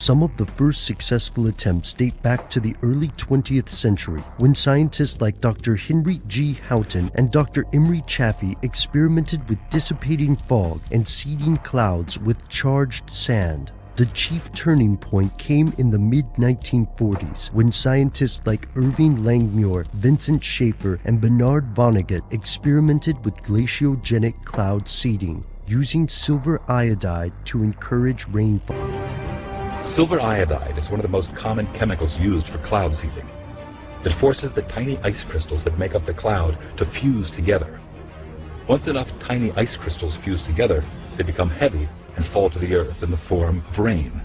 Some of the first successful attempts date back to the early 20th century, when scientists like Dr. Henry G. Houghton and Dr. Emery Chaffee experimented with dissipating fog and seeding clouds with charged sand. The chief turning point came in the mid-1940s, when scientists like Irving Langmuir, Vincent Schaefer, and Bernard Vonnegut experimented with glaciogenic cloud seeding, using silver iodide to encourage rainfall. Silver iodide is one of the most common chemicals used for cloud seeding. It forces the tiny ice crystals that make up the cloud to fuse together. Once enough tiny ice crystals fuse together, they become heavy and fall to the earth in the form of rain.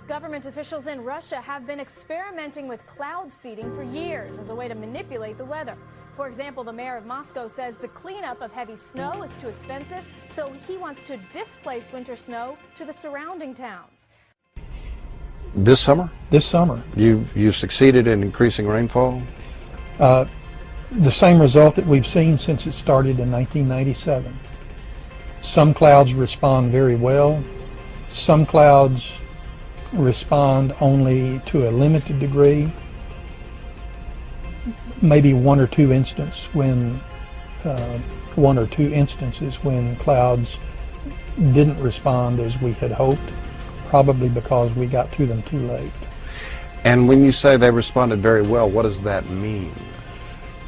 Government officials in Russia have been experimenting with cloud seeding for years as a way to manipulate the weather. For example, the mayor of Moscow says the cleanup of heavy snow is too expensive, so he wants to displace winter snow to the surrounding towns. This summer? This summer. You succeeded in increasing rainfall? The same result that we've seen since it started in 1997. Some clouds respond very well. Some clouds respond only to a limited degree. Maybe one or two instances when clouds didn't respond as we had hoped, probably because we got to them too late. And when you say they responded very well, what does that mean?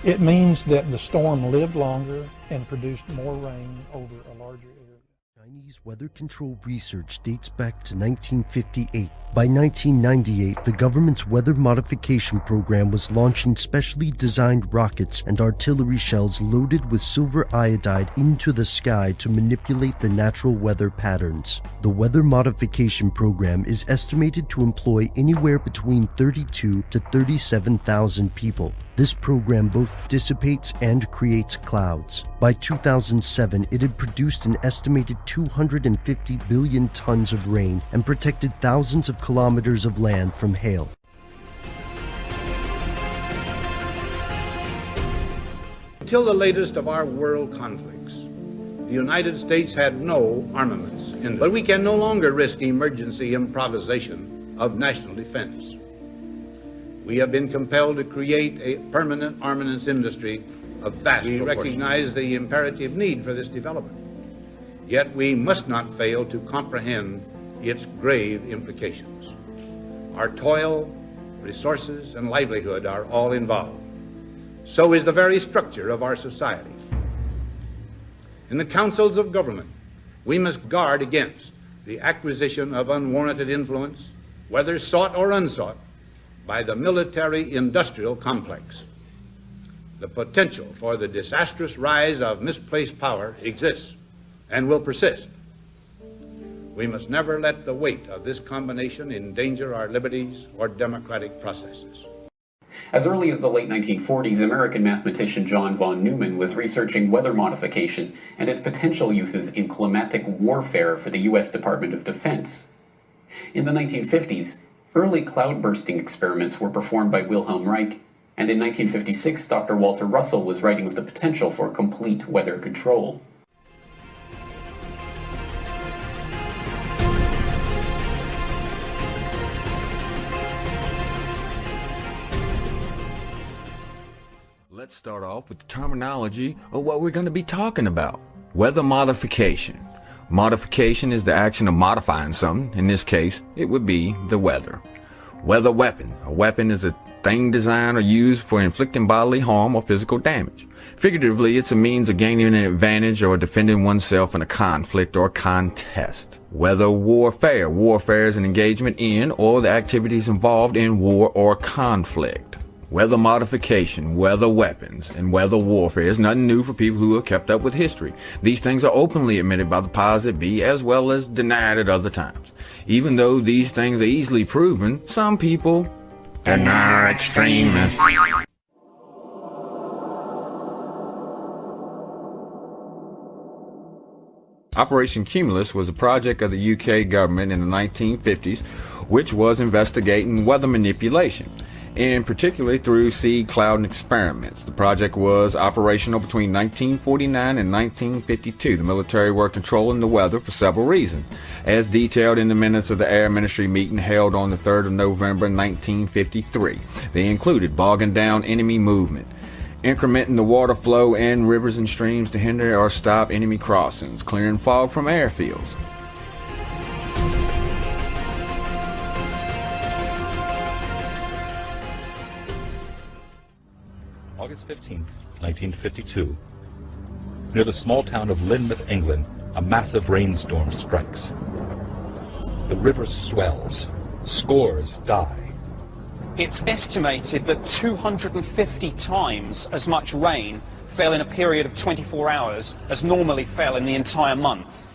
It means that the storm lived longer and produced more rain over a larger area. Chinese weather control research dates back to 1958. By 1998, the government's weather modification program was launching specially designed rockets and artillery shells loaded with silver iodide into the sky to manipulate the natural weather patterns. The weather modification program is estimated to employ anywhere between 32 to 37,000 people. This program both dissipates and creates clouds. By 2007, it had produced an estimated 250 billion tons of rain and protected thousands of kilometers of land from hail. Until the latest of our world conflicts, the United States had no armaments but we can no longer risk emergency improvisation of national defense. We have been compelled to create a permanent armaments industry of vast proportions. We recognize the imperative need for this development, yet we must not fail to comprehend its grave implications. Our toil, resources, and livelihood are all involved. So is the very structure of our society. In the councils of government, we must guard against the acquisition of unwarranted influence, whether sought or unsought, by the military-industrial complex. The potential for the disastrous rise of misplaced power exists and will persist. We must never let the weight of this combination endanger our liberties or democratic processes. As early as the late 1940s, American mathematician John von Neumann was researching weather modification and its potential uses in climatic warfare for the U.S. Department of Defense. In the 1950s, early cloud-bursting experiments were performed by Wilhelm Reich, and in 1956, Dr. Walter Russell was writing of the potential for complete weather control. Let's start off with the terminology of what we're going to be talking about. Weather modification. Modification is the action of modifying something. In this case, it would be the weather. Weather weapon. A weapon is a thing designed or used for inflicting bodily harm or physical damage. Figuratively, it's a means of gaining an advantage or defending oneself in a conflict or contest. Weather warfare. Warfare is an engagement in or the activities involved in war or conflict. Weather modification, weather weapons, and weather warfare is nothing new for people who have kept up with history. These things are openly admitted by the powers that be as well as denied at other times. Even though these things are easily proven, some people deny extremists. Operation Cumulus was a project of the UK government in the 1950s, which was investigating weather manipulation, and particularly through seed clouding experiments. The project was operational between 1949 and 1952. The military were controlling the weather for several reasons, as detailed in the minutes of the Air Ministry meeting held on the 3rd of November 1953. They included bogging down enemy movement, incrementing the water flow in rivers and streams to hinder or stop enemy crossings, clearing fog from airfields. August 15, 1952. Near the small town of Lynmouth, England, a massive rainstorm strikes. The river swells. Scores die. It's estimated that 250 times as much rain fell in a period of 24 hours as normally fell in the entire month.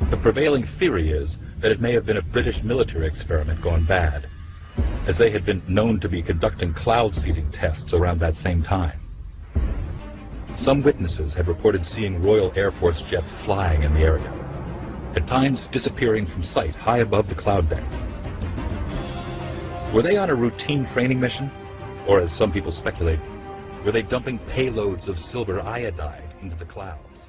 The prevailing theory is that it may have been a British military experiment gone bad, as they had been known to be conducting cloud seeding tests around that same time. Some witnesses had reported seeing Royal Air Force jets flying in the area, at times disappearing from sight high above the cloud bank. Were they on a routine training mission? Or, as some people speculate, were they dumping payloads of silver iodide into the clouds?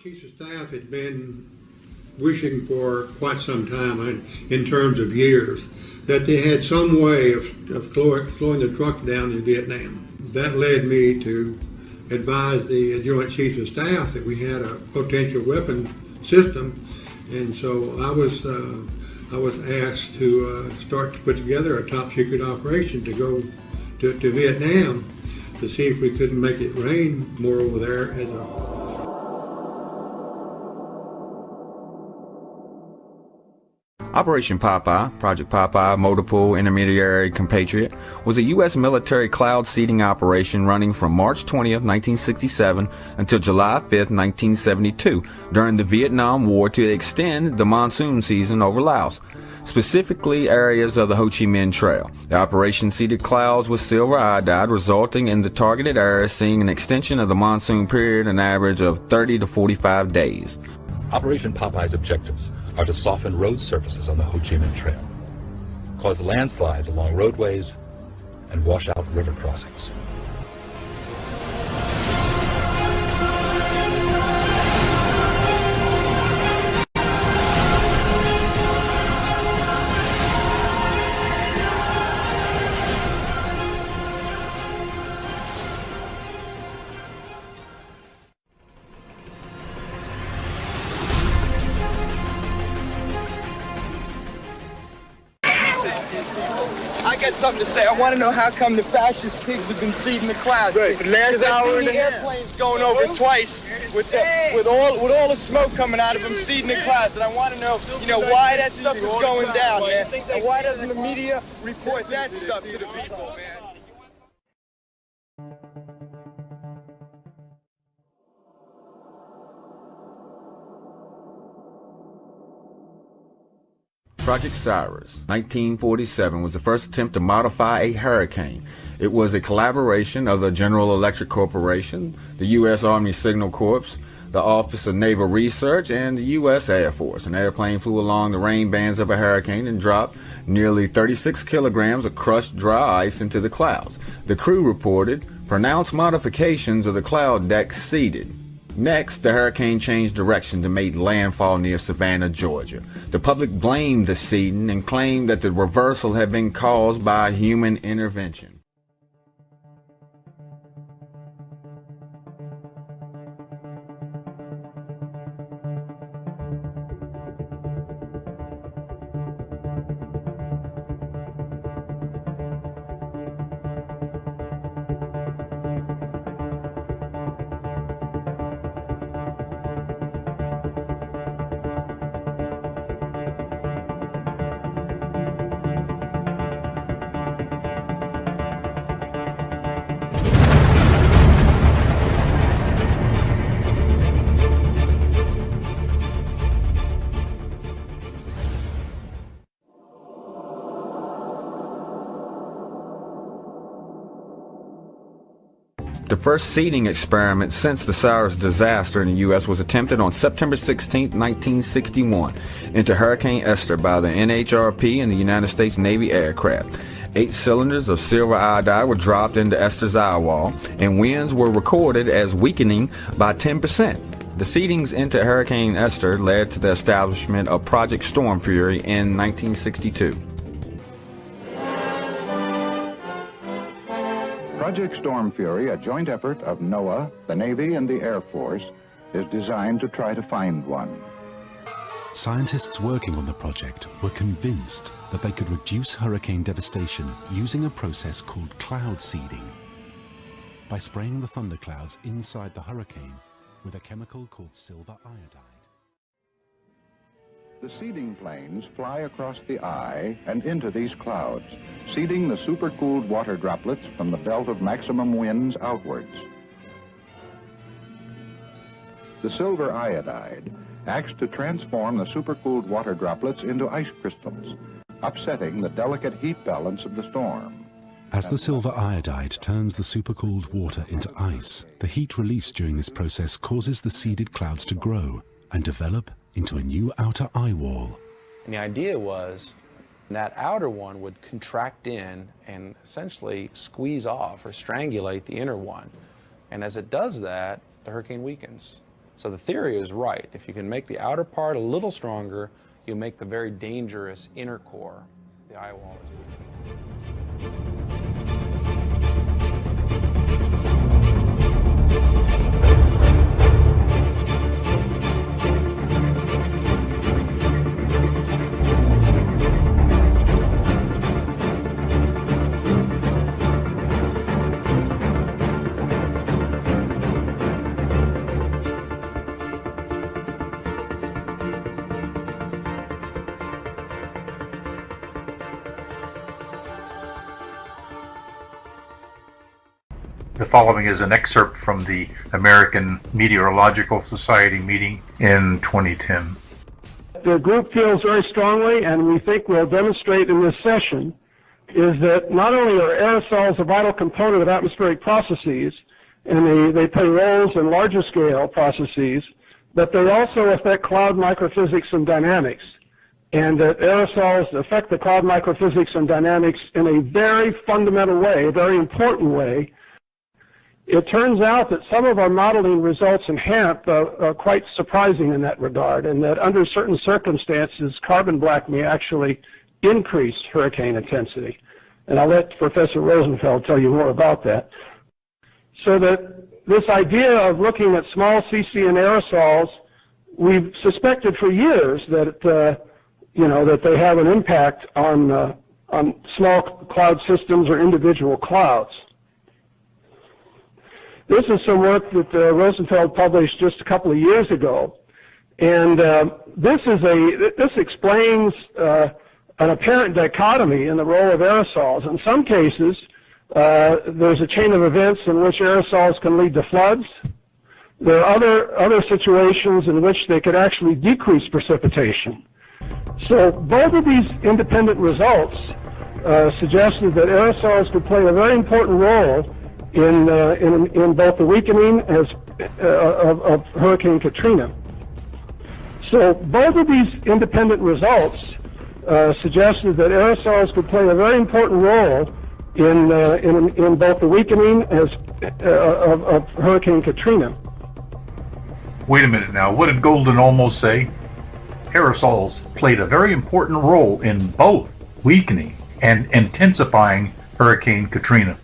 Chiefs of Staff had been wishing for quite some time, in terms of years, that they had some way of slowing the truck down in Vietnam. That led me to advise the Joint Chiefs of Staff that we had a potential weapon system, and so I was asked to start to put together a top secret operation to go to Vietnam to see if we couldn't make it rain more over there as a Operation Popeye, Project Popeye, Multiple Intermediary Compatriot, was a U.S. military cloud seeding operation running from March 20th, 1967 until July 5th, 1972, during the Vietnam War to extend the monsoon season over Laos, specifically areas of the Ho Chi Minh Trail. The operation seeded clouds with silver iodide, resulting in the targeted areas seeing an extension of the monsoon period an average of 30 to 45 days. Operation Popeye's objectives are to soften road surfaces on the Ho Chi Minh Trail, cause landslides along roadways, and wash out river crossings. I got something to say. I want to know how come the fascist pigs have been seeding the clouds. Right. Last hour and the airplanes going over twice with all the smoke coming out of them seeding the clouds. And I want to know, why that stuff is going down, man. And why doesn't the media report that stuff to the people, man? Project Cyrus, 1947, was the first attempt to modify a hurricane. It was a collaboration of the General Electric Corporation, the U.S. Army Signal Corps, the Office of Naval Research, and the U.S. Air Force. An airplane flew along the rain bands of a hurricane and dropped nearly 36 kilograms of crushed dry ice into the clouds. The crew reported pronounced modifications of the cloud deck seeded. Next, the hurricane changed direction to make landfall near Savannah, Georgia. The public blamed the seeding and claimed that the reversal had been caused by human intervention. The first seeding experiment since the Cyrus disaster in the U.S. was attempted on September 16, 1961, into Hurricane Esther by the NHRP and the United States Navy aircraft. 8 cylinders of silver iodide were dropped into Esther's eye wall, and winds were recorded as weakening by 10%. The seedings into Hurricane Esther led to the establishment of Project Storm Fury in 1962. Project Storm Fury, a joint effort of NOAA, the Navy, and the Air Force, is designed to try to find one. Scientists working on the project were convinced that they could reduce hurricane devastation using a process called cloud seeding, by spraying the thunderclouds inside the hurricane with a chemical called silver iodide. The seeding planes fly across the eye and into these clouds, seeding the supercooled water droplets from the belt of maximum winds outwards. The silver iodide acts to transform the supercooled water droplets into ice crystals, upsetting the delicate heat balance of the storm. As the silver iodide turns the supercooled water into ice, the heat released during this process causes the seeded clouds to grow and develop into a new outer eye wall. And the idea was that outer one would contract in and essentially squeeze off or strangulate the inner one. And as it does that, the hurricane weakens. So the theory is right. If you can make the outer part a little stronger, you'll make the very dangerous inner core, the eye wall is weakening. The following is an excerpt from the American Meteorological Society meeting in 2010. The group feels very strongly, and we think we'll demonstrate in this session, is that not only are aerosols a vital component of atmospheric processes, and they play roles in larger scale processes, but they also affect cloud microphysics and dynamics, and that aerosols affect the cloud microphysics and dynamics in a very fundamental way, a very important way. It turns out that some of our modeling results in HAMP are quite surprising in that regard, and that under certain circumstances, carbon black may actually increase hurricane intensity. And I'll let Professor Rosenfeld tell you more about that. So that this idea of looking at small CC and aerosols, we've suspected for years that, that they have an impact on small cloud systems or individual clouds. This is some work that Rosenfeld published just a couple of years ago, and this explains an apparent dichotomy in the role of aerosols. In some cases, there's a chain of events in which aerosols can lead to floods. There are other situations in which they could actually decrease precipitation. So both of these independent results suggested that aerosols could play a very important role in both the weakening of Hurricane Katrina. So both of these independent results suggested that aerosols could play a very important role in both the weakening of Hurricane Katrina. Wait a minute now, what did Golden almost say? Aerosols played a very important role in both weakening and intensifying Hurricane Katrina.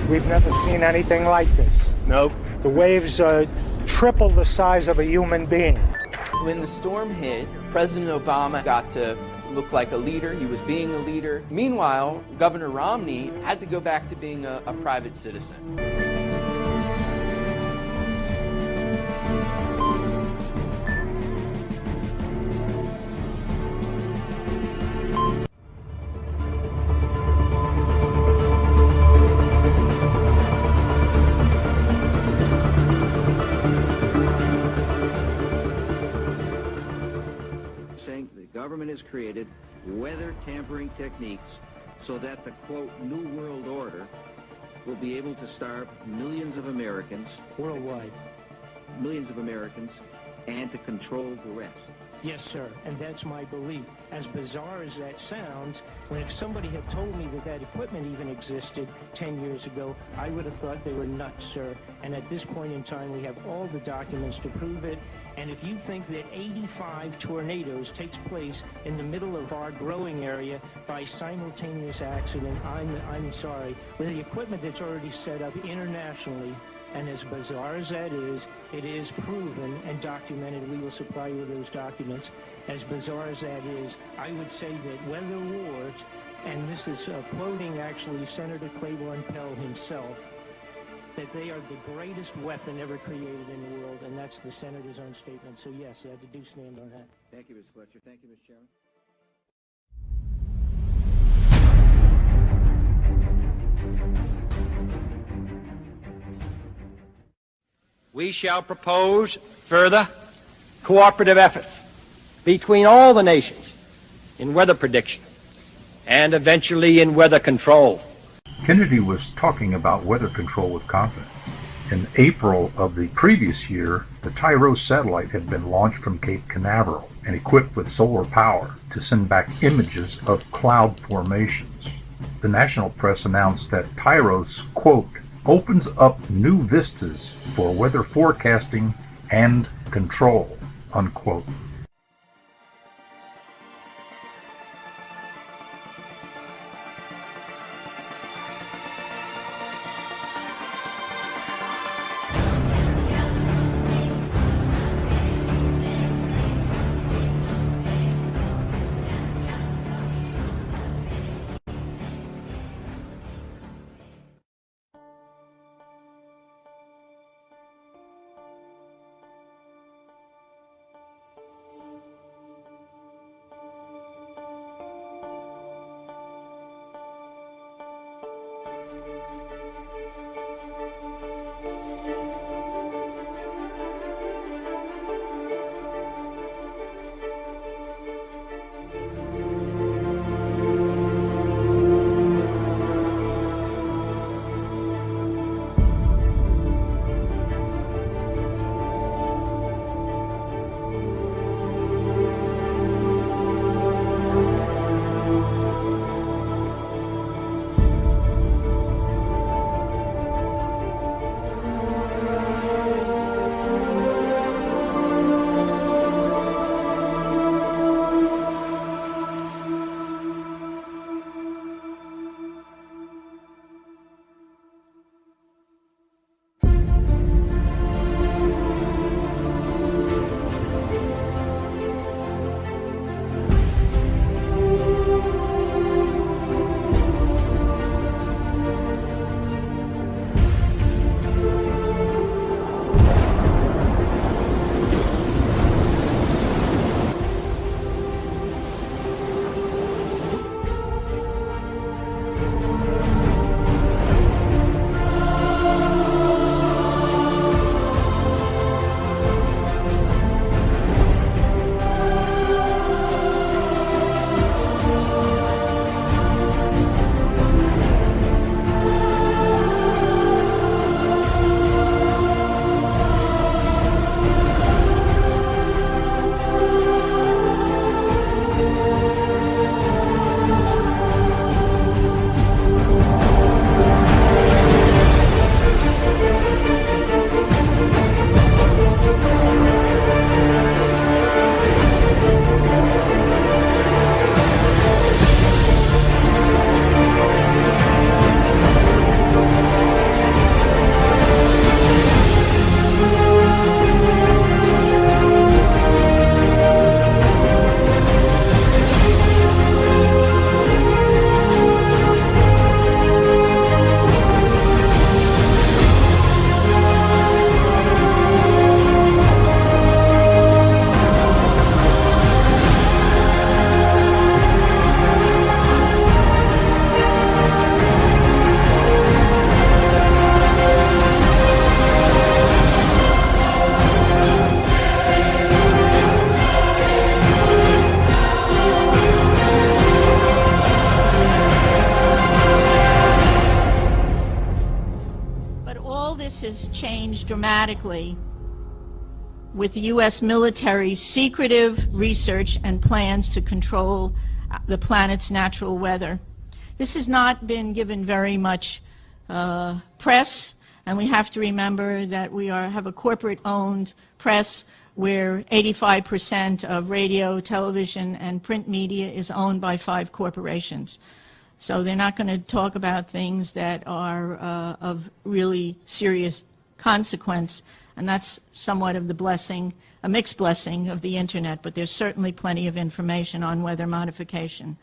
We've never seen anything like this. Nope. The waves are triple the size of a human being. When the storm hit, President Obama got to look like a leader. He was being a leader. Meanwhile, Governor Romney had to go back to being a private citizen. Has created weather tampering techniques so that the, quote, New World Order will be able to starve millions of Americans. Worldwide. Millions of Americans, and to control the rest. Yes, sir, and that's my belief. As bizarre as that sounds, when if somebody had told me that that equipment even existed 10 years ago, I would have thought they were nuts, sir. And at this point in time, we have all the documents to prove it. And if you think that 85 tornadoes takes place in the middle of our growing area by simultaneous accident, I'm sorry. With the equipment that's already set up internationally, and as bizarre as that is, it is proven and documented. We will supply you with those documents. As bizarre as that is, I would say that weather wars, and this is quoting actually Senator Claiborne Pell himself, that they are the greatest weapon ever created in the world, and that's the Senator's own statement. So yes, I do stand on that. Thank you, Mr. Fletcher. Thank you, Mr. Chairman. We shall propose further cooperative efforts between all the nations in weather prediction and eventually in weather control. Kennedy was talking about weather control with confidence. In April of the previous year, the Tyros satellite had been launched from Cape Canaveral and equipped with solar power to send back images of cloud formations. The national press announced that Tyros, quote, opens up new vistas for weather forecasting and control, unquote. changed dramatically with the U.S. military's secretive research and plans to control the planet's natural weather. This has not been given very much press, and we have to remember that we have a corporate-owned press where 85% of radio, television, and print media is owned by 5 corporations. So they're not going to talk about things that are of really serious consequence, and that's somewhat of the blessing, a mixed blessing of the internet, but there's certainly plenty of information on weather modification.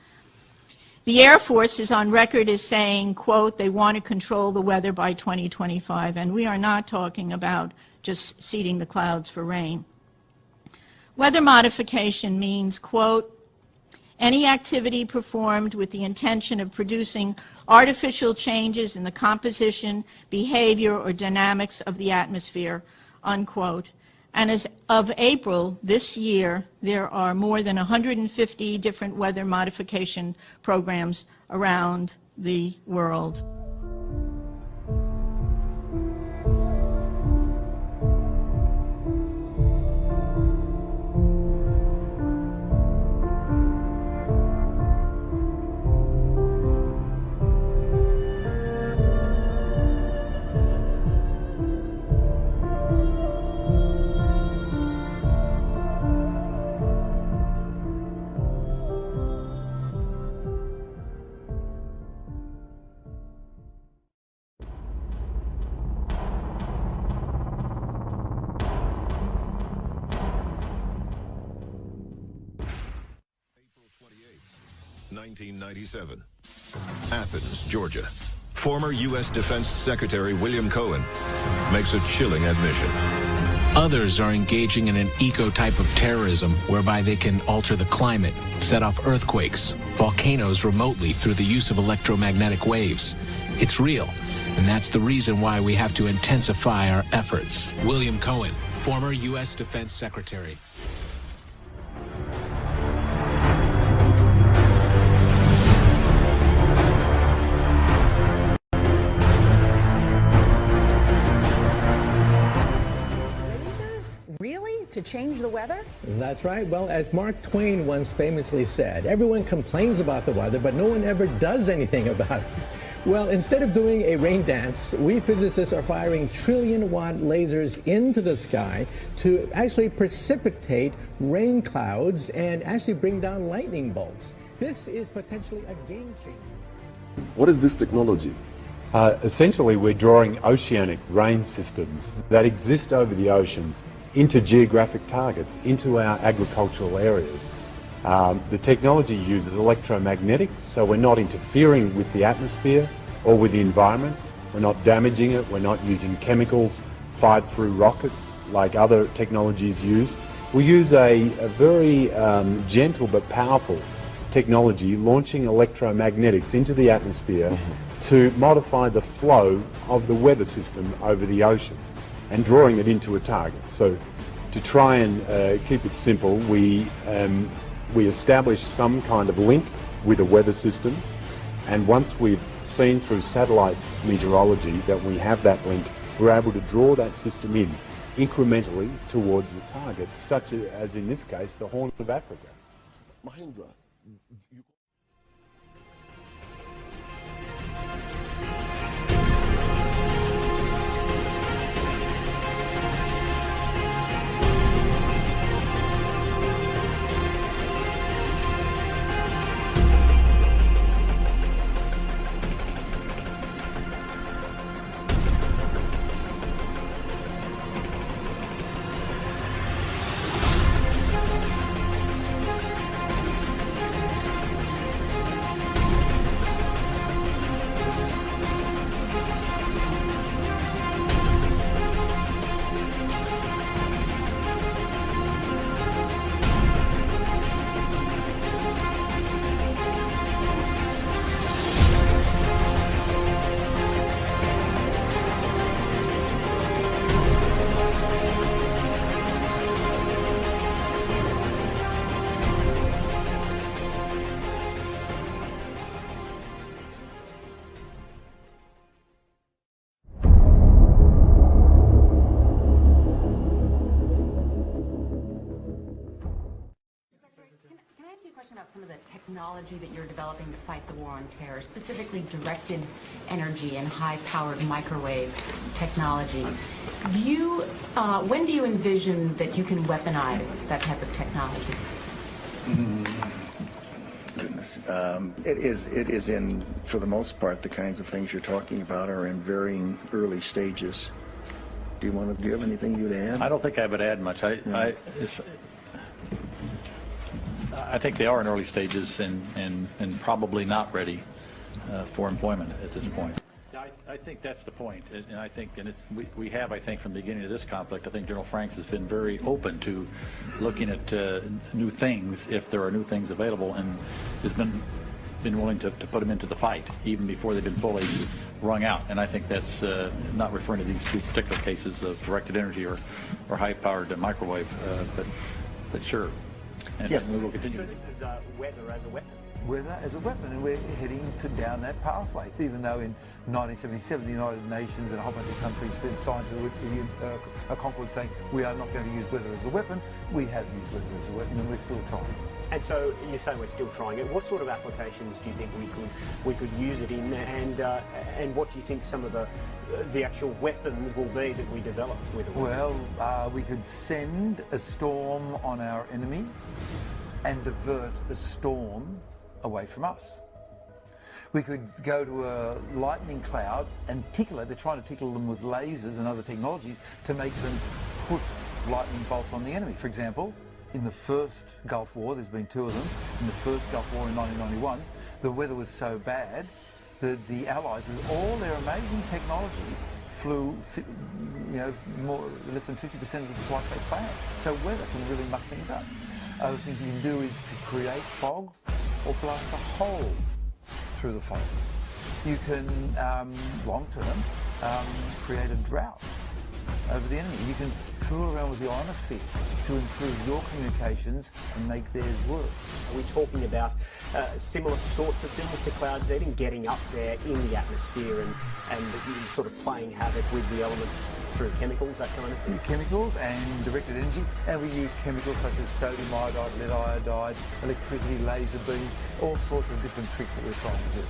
The Air Force is on record as saying, quote, they want to control the weather by 2025, and we are not talking about just seeding the clouds for rain. Weather modification means, quote, any activity performed with the intention of producing artificial changes in the composition, behavior, or dynamics of the atmosphere, unquote. And as of April this year, there are more than 150 different weather modification programs around the world. April 28th, 1997. Athens, Georgia. Former U.S. Defense Secretary William Cohen makes a chilling admission. Others are engaging in an eco-type of terrorism whereby they can alter the climate, set off earthquakes, volcanoes remotely through the use of electromagnetic waves. It's real, and that's the reason why we have to intensify our efforts. William Cohen, former U.S. Defense Secretary. Really? To change the weather? That's right. Well, as Mark Twain once famously said, everyone complains about the weather, but no one ever does anything about it. Well, instead of doing a rain dance, we physicists are firing trillion-watt lasers into the sky to actually precipitate rain clouds and actually bring down lightning bolts. This is potentially a game changer. What is this technology? Essentially, we're drawing oceanic rain systems that exist over the oceans into geographic targets, into our agricultural areas. The technology uses electromagnetics, so we're not interfering with the atmosphere or with the environment. We're not damaging it. We're not using chemicals fired through rockets like other technologies use. We use a very gentle but powerful technology, launching electromagnetics into the atmosphere to modify the flow of the weather system over the ocean and drawing it into a target. So to try and keep it simple, we establish some kind of link with a weather system, and once we've seen through satellite meteorology that we have that link, we're able to draw that system in incrementally towards the target, such as in this case, the Horn of Africa. Mahendra, question about some of the technology that you're developing to fight the war on terror, specifically directed energy and high-powered microwave technology. When do you envision that you can weaponize that type of technology? Goodness, it is in, for the most part, the kinds of things you're talking about are in varying early stages. Do you have anything you'd add? I don't think I would add much. I think they are in early stages and probably not ready for employment at this point. I think that's the point, and I think, and we have, I think, from the beginning of this conflict, I think General Franks has been very open to looking at new things if there are new things available, and has been willing to put them into the fight even before they've been fully wrung out. And I think that's not referring to these two particular cases of directed energy or high-powered microwave, but sure. And yes. We will continue. So this is weather as a weapon. Weather as a weapon, and we're heading down that pathway. Even though in 1977 the United Nations and a whole bunch of countries signed to a concord saying we are not going to use weather as a weapon, we have used weather as a weapon, and we're still trying. And so you say we're still trying it. What sort of applications do you think we could use it in, and what do you think some of the actual weapons will be that we develop with it? Well, we could send a storm on our enemy and divert a storm away from us. We could go to a lightning cloud and tickle it. They're trying to tickle them with lasers and other technologies to make them put lightning bolts on the enemy. For example, in the first Gulf War, there's been two of them, in the first Gulf War in 1991, the weather was so bad that the Allies, with all their amazing technology, flew less than 50% of the flights they planned. So weather can really muck things up. Other things you can do is to create fog or blast a hole through the fog. You can, long term, create a drought over the enemy. You can fool around with the ionosphere to improve your communications and make theirs worse. Are we talking about similar sorts of things to cloud seeding, getting up there in the atmosphere and sort of playing havoc with the elements through chemicals, that kind of thing? Chemicals and directed energy, and we use chemicals such as sodium iodide, lead iodide, electricity, laser beams, all sorts of different tricks that we're trying to do.